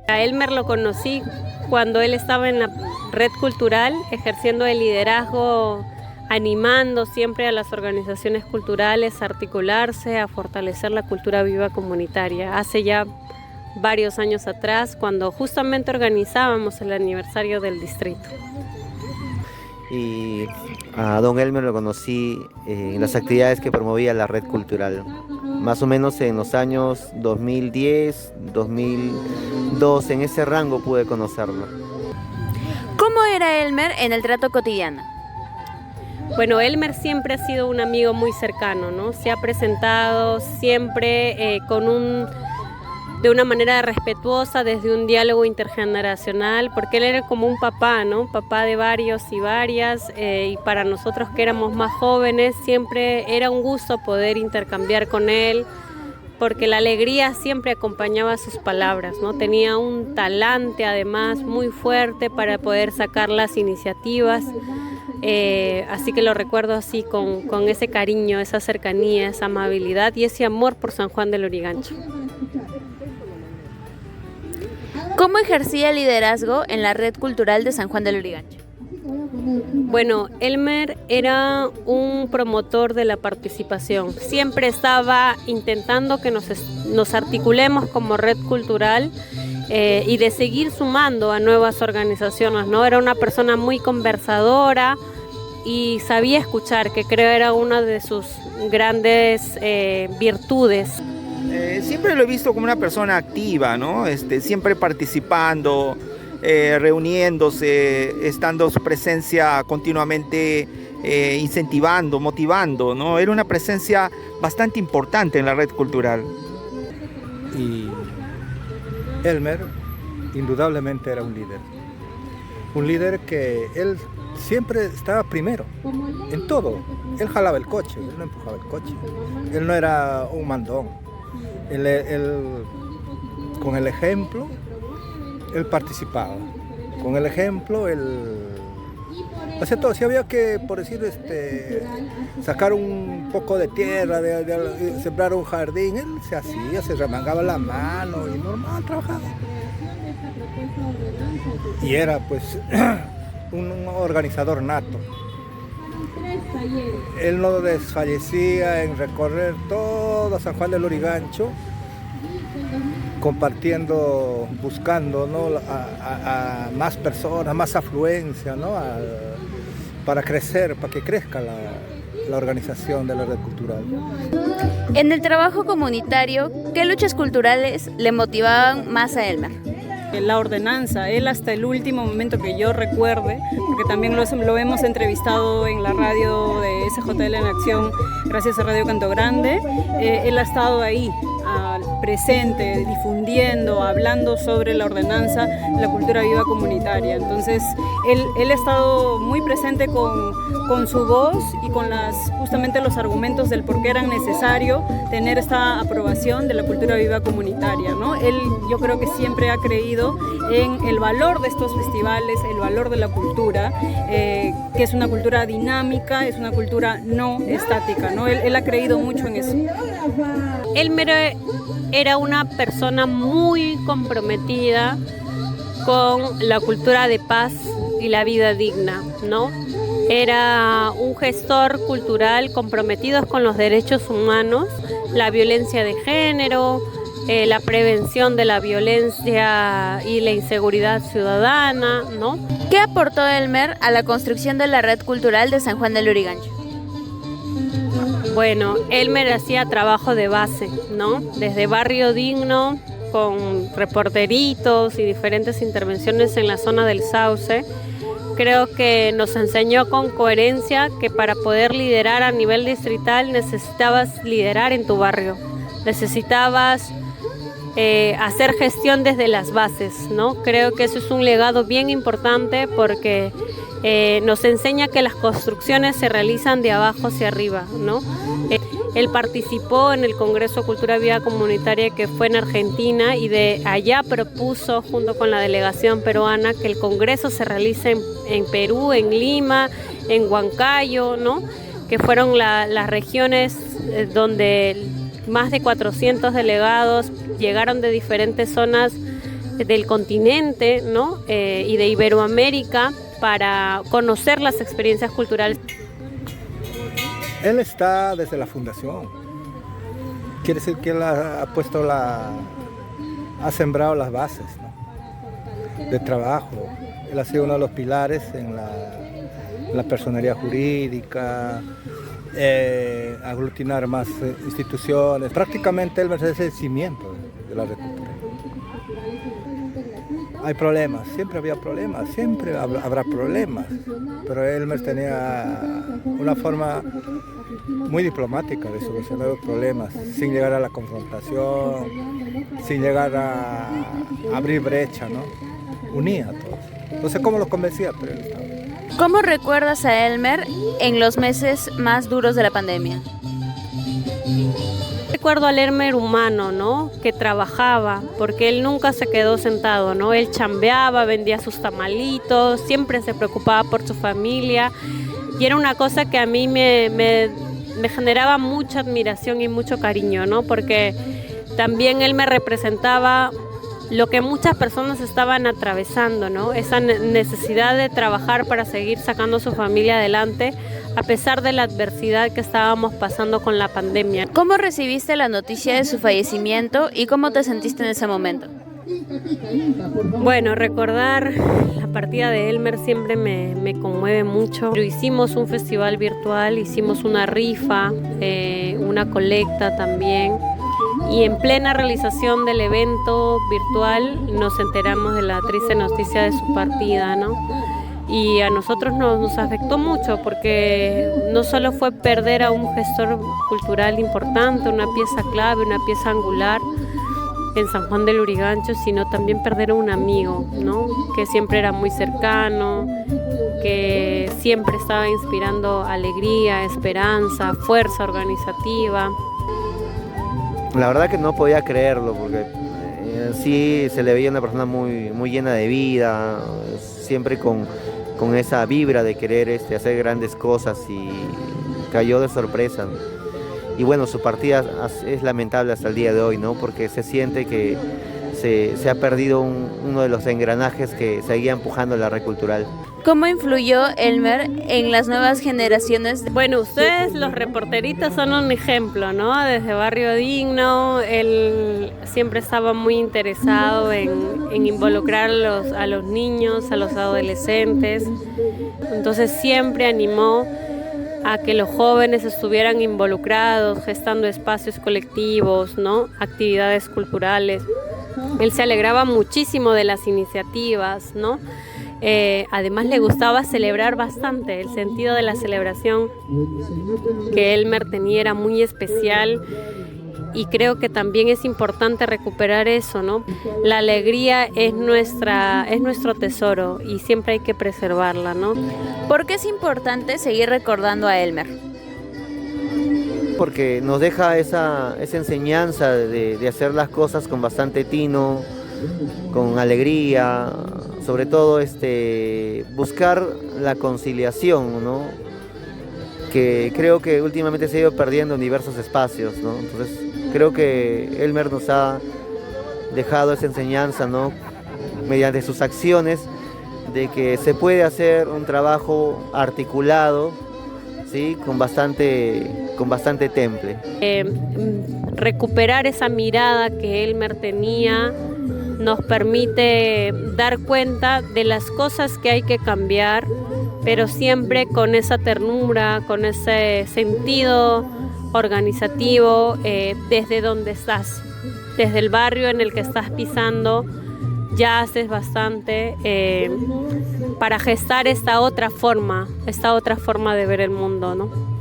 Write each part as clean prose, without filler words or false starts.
A Elmer lo conocí cuando él estaba en la red cultural, ejerciendo el liderazgo, animando siempre a las organizaciones culturales a articularse, a fortalecer la cultura viva comunitaria. Hace ya varios años atrás, cuando justamente organizábamos el aniversario del distrito. Y a don Elmer lo conocí en las actividades que promovía la red cultural, más o menos en los años 2010, 2002, en ese rango pude conocerlo. ¿Cómo era Elmer en el trato cotidiano? Bueno, Elmer siempre ha sido un amigo muy cercano, ¿no? Se ha presentado siempre de una manera respetuosa, desde un diálogo intergeneracional, porque él era como un papá, ¿no? Papá de varios y varias, y para nosotros que éramos más jóvenes siempre era un gusto poder intercambiar con él, porque la alegría siempre acompañaba sus palabras, ¿no? Tenía un talante además muy fuerte para poder sacar las iniciativas, así que lo recuerdo así con ese cariño, esa cercanía, esa amabilidad y ese amor por San Juan del Lurigancho. ¿Cómo ejercía el liderazgo en la red cultural de San Juan del Lurigancho? Bueno, Elmer era un promotor de la participación. Siempre estaba intentando que nos articulemos como red cultural y de seguir sumando a nuevas organizaciones, ¿no? Era una persona muy conversadora y sabía escuchar, que creo era una de sus grandes virtudes. Siempre lo he visto como una persona activa, ¿no? Siempre participando, reuniéndose, estando su presencia continuamente incentivando, motivando, ¿no? Era una presencia bastante importante en la red cultural. Y Elmer indudablemente era un líder que él siempre estaba primero en todo. Él jalaba el coche, él no empujaba el coche, él no era un mandón. Él, con el ejemplo, él participaba. Con el ejemplo, él hacía todo. Si había que, por decir, sacar un poco de tierra, de sembrar un jardín, él se hacía, se remangaba la mano y normal trabajaba. Y era, pues, un organizador nato. Él no desfallecía en recorrer todo San Juan del Lurigancho, compartiendo, buscando, ¿no? a más personas, más afluencia, ¿no? Para crecer, para que crezca la organización de la red cultural. En el trabajo comunitario, ¿qué luchas culturales le motivaban más a Elmer? La ordenanza, él hasta el último momento que yo recuerde, porque también lo hemos entrevistado en la radio de SJL en Acción, gracias a Radio Canto Grande, él ha estado ahí, presente, difundiendo, hablando sobre la ordenanza, la cultura viva comunitaria. Entonces, él ha estado muy presente con su voz y con justamente los argumentos del por qué era necesario tener esta aprobación de la cultura viva comunitaria, ¿no? Él, yo creo que siempre ha creído en el valor de estos festivales, el valor de la cultura, que es una cultura dinámica, es una cultura no estática, ¿no? Él ha creído mucho en eso. Elmer era una persona muy comprometida con la cultura de paz y la vida digna, ¿no? Era un gestor cultural comprometido con los derechos humanos, la violencia de género, la prevención de la violencia y la inseguridad ciudadana, ¿no? ¿Qué aportó Elmer a la construcción de la red cultural de San Juan del Lurigancho? Bueno, Elmer hacía trabajo de base, ¿no? Desde Barrio Digno, con reporteritos y diferentes intervenciones en la zona del Sauce. Creo que nos enseñó con coherencia que para poder liderar a nivel distrital necesitabas liderar en tu barrio, necesitabas hacer gestión desde las bases, ¿no? Creo que eso es un legado bien importante porque nos enseña que las construcciones se realizan de abajo hacia arriba, ¿no? Él participó en el Congreso Cultura Viva Comunitaria que fue en Argentina y de allá propuso junto con la delegación peruana que el Congreso se realice en Perú, en Lima, en Huancayo, ¿no? Que fueron las regiones donde más de 400 delegados llegaron de diferentes zonas del continente, ¿no? Y de Iberoamérica para conocer las experiencias culturales. Él está desde la fundación. Quiere decir que él ha sembrado las bases, ¿no?, de trabajo. Él ha sido uno de los pilares en la personería jurídica, aglutinar más instituciones. Prácticamente él es el cimiento de la red cultural. Hay problemas, siempre había problemas, siempre habrá problemas, pero Elmer tenía una forma muy diplomática de solucionar los problemas, sin llegar a la confrontación, sin llegar a abrir brecha, ¿no? Unía a todos. No sé cómo los convencía, pero él estaba. ¿Cómo recuerdas a Elmer en los meses más duros de la pandemia? Recuerdo al Elmer humano, ¿no?, que trabajaba, porque él nunca se quedó sentado, ¿no? Él chambeaba, vendía sus tamalitos, siempre se preocupaba por su familia, y era una cosa que a mí me generaba mucha admiración y mucho cariño, ¿no?, porque también él me representaba lo que muchas personas estaban atravesando, ¿no?, esa necesidad de trabajar para seguir sacando a su familia adelante a pesar de la adversidad que estábamos pasando con la pandemia. ¿Cómo recibiste la noticia de su fallecimiento y cómo te sentiste en ese momento? Bueno, recordar la partida de Elmer siempre me conmueve mucho. Hicimos un festival virtual, hicimos una rifa, una colecta también. Y en plena realización del evento virtual nos enteramos de la triste noticia de su partida, ¿no? Y a nosotros nos afectó mucho porque no solo fue perder a un gestor cultural importante, una pieza clave, una pieza angular en San Juan del Lurigancho, sino también perder a un amigo, ¿no?, que siempre era muy cercano, que siempre estaba inspirando alegría, esperanza, fuerza organizativa. La verdad que no podía creerlo, porque sí se le veía una persona muy llena de vida, siempre con esa vibra de querer hacer grandes cosas, y cayó de sorpresa. Y bueno, su partida es lamentable hasta el día de hoy, ¿no?, porque se siente que se ha perdido uno de los engranajes que seguía empujando la red cultural. ¿Cómo influyó Elmer en las nuevas generaciones? Bueno, ustedes los reporteritos son un ejemplo, ¿no? Desde Barrio Digno, él siempre estaba muy interesado en involucrar a los niños, a los adolescentes. Entonces siempre animó a que los jóvenes estuvieran involucrados, gestando espacios colectivos, ¿no?, actividades culturales. Él se alegraba muchísimo de las iniciativas, ¿no? Además le gustaba celebrar bastante, el sentido de la celebración que Elmer tenía era muy especial, y creo que también es importante recuperar eso, ¿no? La alegría es nuestro tesoro y siempre hay que preservarla, ¿no? ¿Por qué es importante seguir recordando a Elmer? Porque nos deja esa enseñanza de hacer las cosas con bastante tino, con alegría, sobre todo buscar la conciliación, ¿no?, que creo que últimamente se ha ido perdiendo en diversos espacios, ¿no? Entonces creo que Elmer nos ha dejado esa enseñanza, ¿no?, mediante sus acciones, de que se puede hacer un trabajo articulado, ¿sí?, con bastante temple. Recuperar esa mirada que Elmer tenía nos permite dar cuenta de las cosas que hay que cambiar, pero siempre con esa ternura, con ese sentido organizativo, desde donde estás, desde el barrio en el que estás pisando, ya haces bastante para gestar esta otra forma de ver el mundo, ¿no?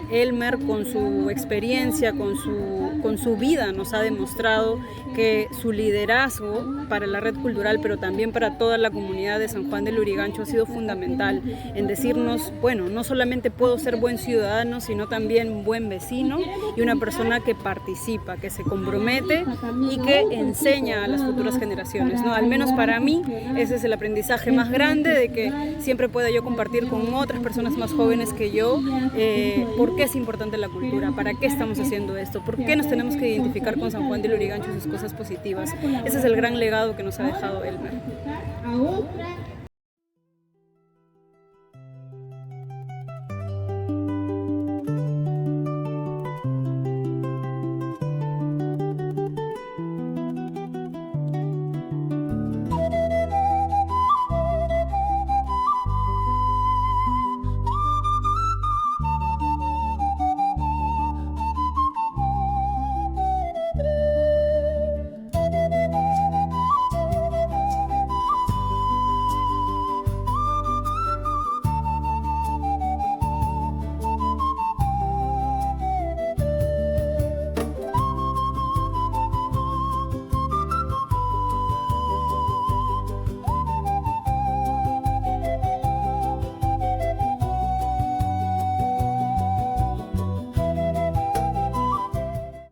Elmer, con su experiencia, con su vida, nos ha demostrado que su liderazgo para la red cultural, pero también para toda la comunidad de San Juan del Lurigancho, ha sido fundamental en decirnos, bueno, no solamente puedo ser buen ciudadano, sino también buen vecino y una persona que participa, que se compromete y que enseña a las futuras generaciones, ¿no? Al menos para mí, ese es el aprendizaje más grande, de que siempre pueda yo compartir con otras personas más jóvenes que yo por qué es importante la cultura, para qué estamos haciendo esto, por qué nos tenemos que identificar con San Juan de Lurigancho sus cosas positivas. Ese es el gran legado que nos ha dejado Elmer.